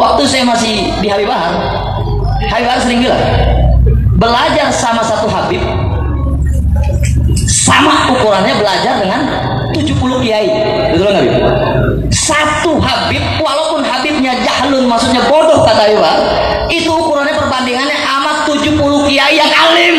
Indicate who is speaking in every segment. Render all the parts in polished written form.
Speaker 1: Waktu saya masih di Habib Bahar sering bilang, belajar sama satu Habib sama ukurannya belajar dengan 70 kiai. Betul nggak Habib? Satu Habib, walaupun Habibnya jahlun, maksudnya bodoh kata Habib Bahar, itu ukurannya perbandingannya amat 70 kiai yang alim.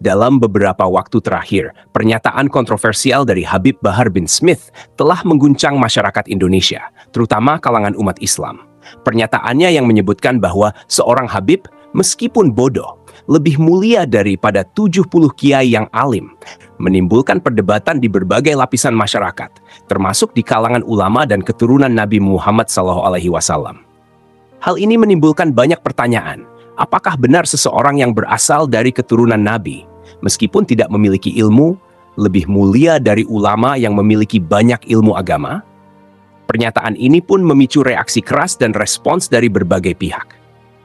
Speaker 2: Dalam beberapa waktu terakhir, pernyataan kontroversial dari Habib Bahar bin Smith telah mengguncang masyarakat Indonesia, terutama kalangan umat Islam. Pernyataannya yang menyebutkan bahwa seorang Habib, meskipun bodoh, lebih mulia daripada 70 kiai yang alim, menimbulkan perdebatan di berbagai lapisan masyarakat, termasuk di kalangan ulama dan keturunan Nabi Muhammad SAW. Hal ini menimbulkan banyak pertanyaan. Apakah benar seseorang yang berasal dari keturunan Nabi, meskipun tidak memiliki ilmu, lebih mulia dari ulama yang memiliki banyak ilmu agama? Pernyataan ini pun memicu reaksi keras dan respons dari berbagai pihak.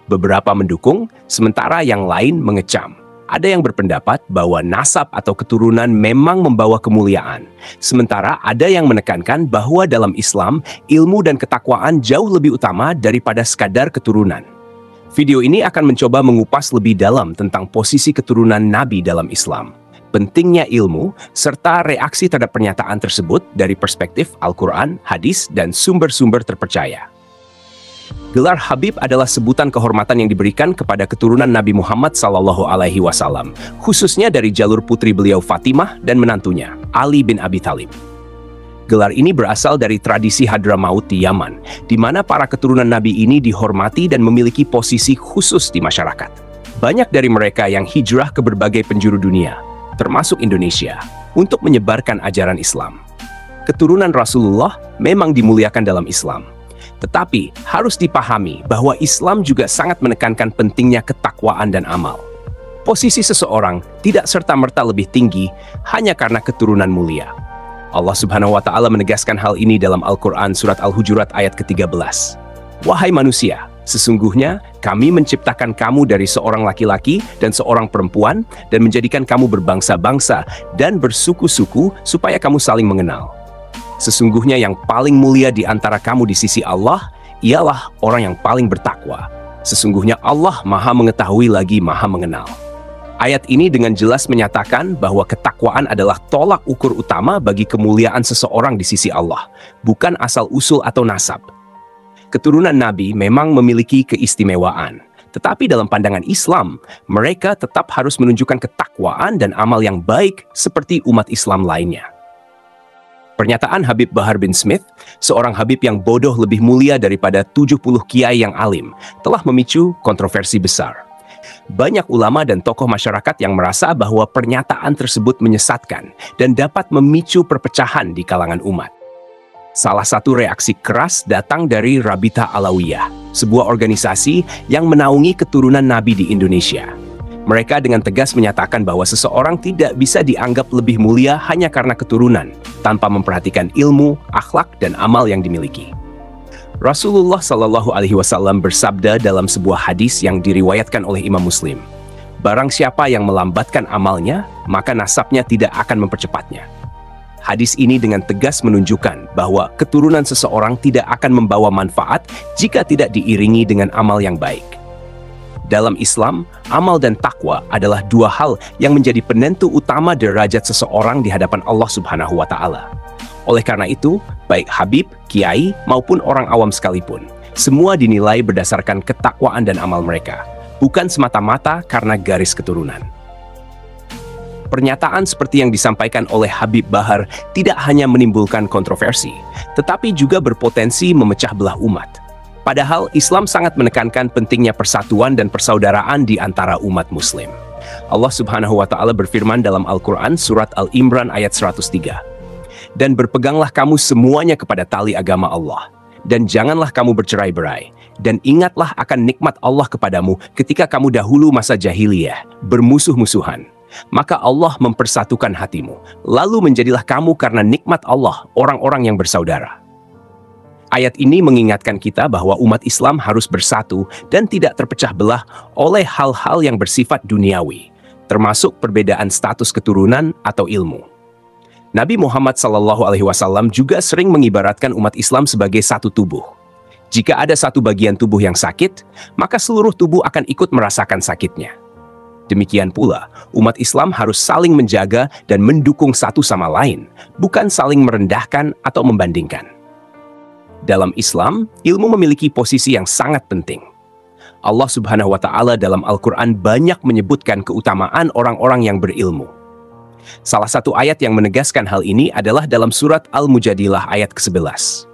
Speaker 2: Beberapa mendukung, sementara yang lain mengecam. Ada yang berpendapat bahwa nasab atau keturunan memang membawa kemuliaan, sementara ada yang menekankan bahwa dalam Islam, ilmu dan ketakwaan jauh lebih utama daripada sekadar keturunan. Video ini akan mencoba mengupas lebih dalam tentang posisi keturunan Nabi dalam Islam, pentingnya ilmu, serta reaksi terhadap pernyataan tersebut dari perspektif Al-Quran, hadis, dan sumber-sumber terpercaya. Gelar Habib adalah sebutan kehormatan yang diberikan kepada keturunan Nabi Muhammad SAW, khususnya dari jalur putri beliau Fatimah dan menantunya, Ali bin Abi Thalib. Gelar ini berasal dari tradisi Hadramaut di Yaman, di mana para keturunan Nabi ini dihormati dan memiliki posisi khusus di masyarakat. Banyak dari mereka yang hijrah ke berbagai penjuru dunia, termasuk Indonesia, untuk menyebarkan ajaran Islam. Keturunan Rasulullah memang dimuliakan dalam Islam. Tetapi harus dipahami bahwa Islam juga sangat menekankan pentingnya ketakwaan dan amal. Posisi seseorang tidak serta-merta lebih tinggi hanya karena keturunan mulia. Allah Subhanahu wa Ta'ala menegaskan hal ini dalam Al-Quran Surat Al-Hujurat ayat ke-13. Wahai manusia, sesungguhnya kami menciptakan kamu dari seorang laki-laki dan seorang perempuan dan menjadikan kamu berbangsa-bangsa dan bersuku-suku supaya kamu saling mengenal. Sesungguhnya yang paling mulia di antara kamu di sisi Allah ialah orang yang paling bertakwa. Sesungguhnya Allah Maha Mengetahui lagi Maha Mengenal. Ayat ini dengan jelas menyatakan bahwa ketakwaan adalah tolak ukur utama bagi kemuliaan seseorang di sisi Allah, bukan asal-usul atau nasab. Keturunan Nabi memang memiliki keistimewaan, tetapi dalam pandangan Islam, mereka tetap harus menunjukkan ketakwaan dan amal yang baik seperti umat Islam lainnya. Pernyataan Habib Bahar bin Smith, seorang Habib yang bodoh lebih mulia daripada 70 kiai yang alim, telah memicu kontroversi besar. Banyak ulama dan tokoh masyarakat yang merasa bahwa pernyataan tersebut menyesatkan dan dapat memicu perpecahan di kalangan umat. Salah satu reaksi keras datang dari Rabita Alawiyah, sebuah organisasi yang menaungi keturunan Nabi di Indonesia. Mereka dengan tegas menyatakan bahwa seseorang tidak bisa dianggap lebih mulia hanya karena keturunan, tanpa memperhatikan ilmu, akhlak, dan amal yang dimiliki. Rasulullah SAW bersabda dalam sebuah hadis yang diriwayatkan oleh Imam Muslim, "Barang siapa yang melambatkan amalnya, maka nasabnya tidak akan mempercepatnya." Hadis ini dengan tegas menunjukkan bahwa keturunan seseorang tidak akan membawa manfaat jika tidak diiringi dengan amal yang baik. Dalam Islam, amal dan takwa adalah dua hal yang menjadi penentu utama derajat seseorang di hadapan Allah Subhanahu wa Ta'ala. Oleh karena itu, baik Habib, kiai, maupun orang awam sekalipun, semua dinilai berdasarkan ketakwaan dan amal mereka, bukan semata-mata karena garis keturunan. Pernyataan seperti yang disampaikan oleh Habib Bahar tidak hanya menimbulkan kontroversi, tetapi juga berpotensi memecah belah umat. Padahal Islam sangat menekankan pentingnya persatuan dan persaudaraan di antara umat Muslim. Allah Subhanahu wa Ta'ala berfirman dalam Al-Quran Surat Al-Imran ayat 103. Dan berpeganglah kamu semuanya kepada tali agama Allah, dan janganlah kamu bercerai-berai, dan ingatlah akan nikmat Allah kepadamu ketika kamu dahulu masa jahiliyah, bermusuh-musuhan. Maka Allah mempersatukan hatimu, lalu menjadilah kamu karena nikmat Allah orang-orang yang bersaudara. Ayat ini mengingatkan kita bahwa umat Islam harus bersatu dan tidak terpecah belah oleh hal-hal yang bersifat duniawi, termasuk perbedaan status keturunan atau ilmu. Nabi Muhammad SAW juga sering mengibaratkan umat Islam sebagai satu tubuh. Jika ada satu bagian tubuh yang sakit, maka seluruh tubuh akan ikut merasakan sakitnya. Demikian pula, umat Islam harus saling menjaga dan mendukung satu sama lain, bukan saling merendahkan atau membandingkan. Dalam Islam, ilmu memiliki posisi yang sangat penting. Allah Subhanahu wa Ta'ala dalam Al-Quran banyak menyebutkan keutamaan orang-orang yang berilmu. Salah satu ayat yang menegaskan hal ini adalah dalam surat Al-Mujadilah ayat ke-11.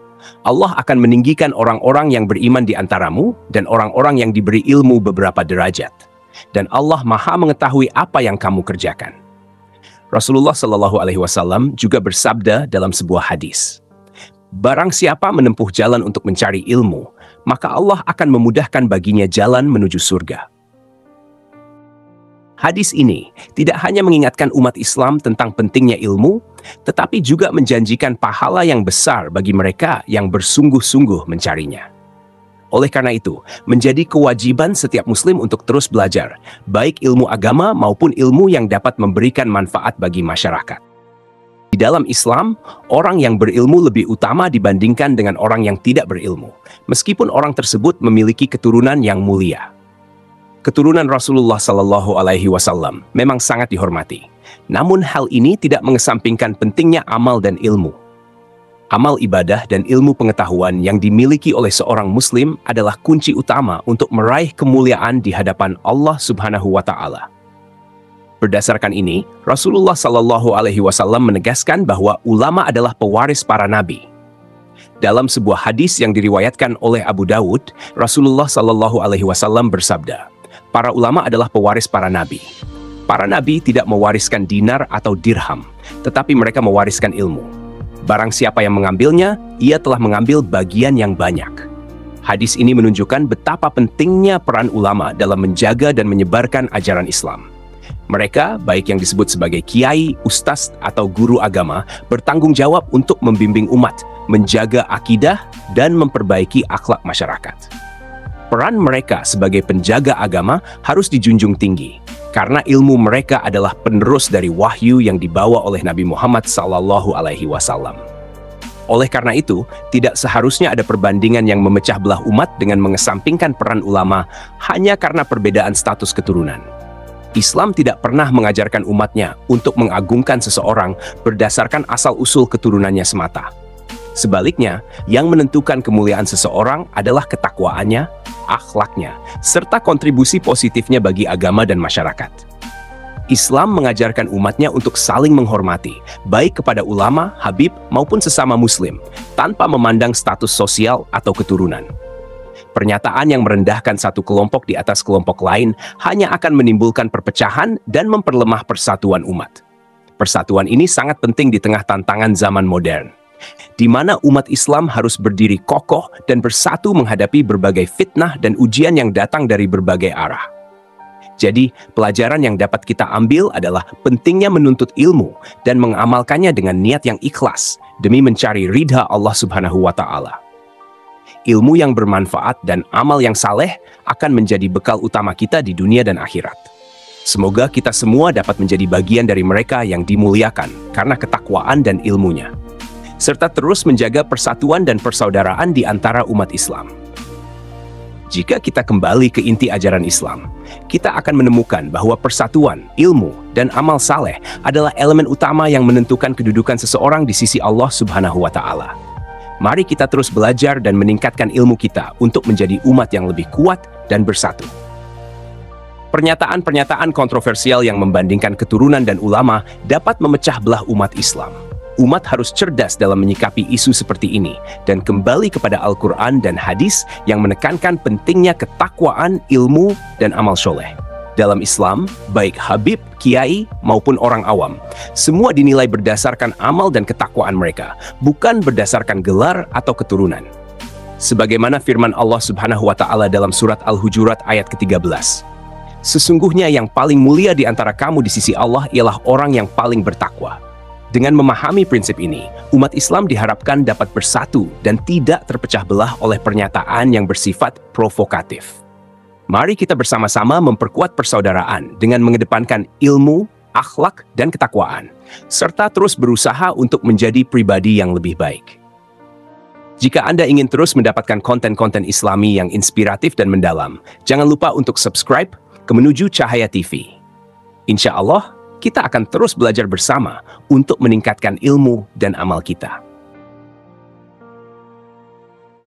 Speaker 2: Allah akan meninggikan orang-orang yang beriman di antaramu dan orang-orang yang diberi ilmu beberapa derajat. Dan Allah Maha mengetahui apa yang kamu kerjakan. Rasulullah Shallallahu Alaihi Wasallam juga bersabda dalam sebuah hadis, barang siapa menempuh jalan untuk mencari ilmu, maka Allah akan memudahkan baginya jalan menuju surga. Hadis ini tidak hanya mengingatkan umat Islam tentang pentingnya ilmu, tetapi juga menjanjikan pahala yang besar bagi mereka yang bersungguh-sungguh mencarinya. Oleh karena itu, menjadi kewajiban setiap muslim untuk terus belajar, baik ilmu agama maupun ilmu yang dapat memberikan manfaat bagi masyarakat. Di dalam Islam, orang yang berilmu lebih utama dibandingkan dengan orang yang tidak berilmu, meskipun orang tersebut memiliki keturunan yang mulia. Keturunan Rasulullah Shallallahu Alaihi Wasallam memang sangat dihormati. Namun hal ini tidak mengesampingkan pentingnya amal dan ilmu. Amal ibadah dan ilmu pengetahuan yang dimiliki oleh seorang muslim adalah kunci utama untuk meraih kemuliaan di hadapan Allah Subhanahu wa Ta'ala. Berdasarkan ini, Rasulullah Shallallahu Alaihi Wasallam menegaskan bahwa ulama adalah pewaris para nabi. Dalam sebuah hadis yang diriwayatkan oleh Abu Dawud, Rasulullah Shallallahu Alaihi Wasallam bersabda, para ulama adalah pewaris para nabi. Para nabi tidak mewariskan dinar atau dirham, tetapi mereka mewariskan ilmu. Barang siapa yang mengambilnya, ia telah mengambil bagian yang banyak. Hadis ini menunjukkan betapa pentingnya peran ulama dalam menjaga dan menyebarkan ajaran Islam. Mereka, baik yang disebut sebagai kiai, ustaz, atau guru agama, bertanggung jawab untuk membimbing umat, menjaga akidah, dan memperbaiki akhlak masyarakat. Peran mereka sebagai penjaga agama harus dijunjung tinggi, karena ilmu mereka adalah penerus dari wahyu yang dibawa oleh Nabi Muhammad Sallallahu Alaihi Wasallam. Oleh karena itu, tidak seharusnya ada perbandingan yang memecah belah umat dengan mengesampingkan peran ulama hanya karena perbedaan status keturunan. Islam tidak pernah mengajarkan umatnya untuk mengagungkan seseorang berdasarkan asal-usul keturunannya semata. Sebaliknya, yang menentukan kemuliaan seseorang adalah ketakwaannya, akhlaknya, serta kontribusi positifnya bagi agama dan masyarakat. Islam mengajarkan umatnya untuk saling menghormati, baik kepada ulama, habib, maupun sesama muslim, tanpa memandang status sosial atau keturunan. Pernyataan yang merendahkan satu kelompok di atas kelompok lain hanya akan menimbulkan perpecahan dan memperlemah persatuan umat. Persatuan ini sangat penting di tengah tantangan zaman modern, di mana umat Islam harus berdiri kokoh dan bersatu menghadapi berbagai fitnah dan ujian yang datang dari berbagai arah. Jadi, pelajaran yang dapat kita ambil adalah pentingnya menuntut ilmu dan mengamalkannya dengan niat yang ikhlas demi mencari ridha Allah Subhanahu wa Ta'ala. Ilmu yang bermanfaat dan amal yang saleh akan menjadi bekal utama kita di dunia dan akhirat. Semoga kita semua dapat menjadi bagian dari mereka yang dimuliakan karena ketakwaan dan ilmunya, serta terus menjaga persatuan dan persaudaraan di antara umat Islam. Jika kita kembali ke inti ajaran Islam, kita akan menemukan bahwa persatuan, ilmu, dan amal saleh adalah elemen utama yang menentukan kedudukan seseorang di sisi Allah Subhanahu wa Ta'ala. Mari kita terus belajar dan meningkatkan ilmu kita untuk menjadi umat yang lebih kuat dan bersatu. Pernyataan-pernyataan kontroversial yang membandingkan keturunan dan ulama dapat memecah belah umat Islam. Umat harus cerdas dalam menyikapi isu seperti ini dan kembali kepada Al-Quran dan hadis yang menekankan pentingnya ketakwaan, ilmu, dan amal soleh. Dalam Islam, baik habib, kiai, maupun orang awam, semua dinilai berdasarkan amal dan ketakwaan mereka, bukan berdasarkan gelar atau keturunan. Sebagaimana firman Allah Subhanahu wa Ta'ala dalam surat Al-Hujurat ayat ke-13. Sesungguhnya yang paling mulia di antara kamu di sisi Allah ialah orang yang paling bertakwa. Dengan memahami prinsip ini, umat Islam diharapkan dapat bersatu dan tidak terpecah belah oleh pernyataan yang bersifat provokatif. Mari kita bersama-sama memperkuat persaudaraan dengan mengedepankan ilmu, akhlak, dan ketakwaan, serta terus berusaha untuk menjadi pribadi yang lebih baik. Jika Anda ingin terus mendapatkan konten-konten Islami yang inspiratif dan mendalam, jangan lupa untuk subscribe ke Menuju Cahaya TV. Insya Allah, kita akan terus belajar bersama untuk meningkatkan ilmu dan amal kita.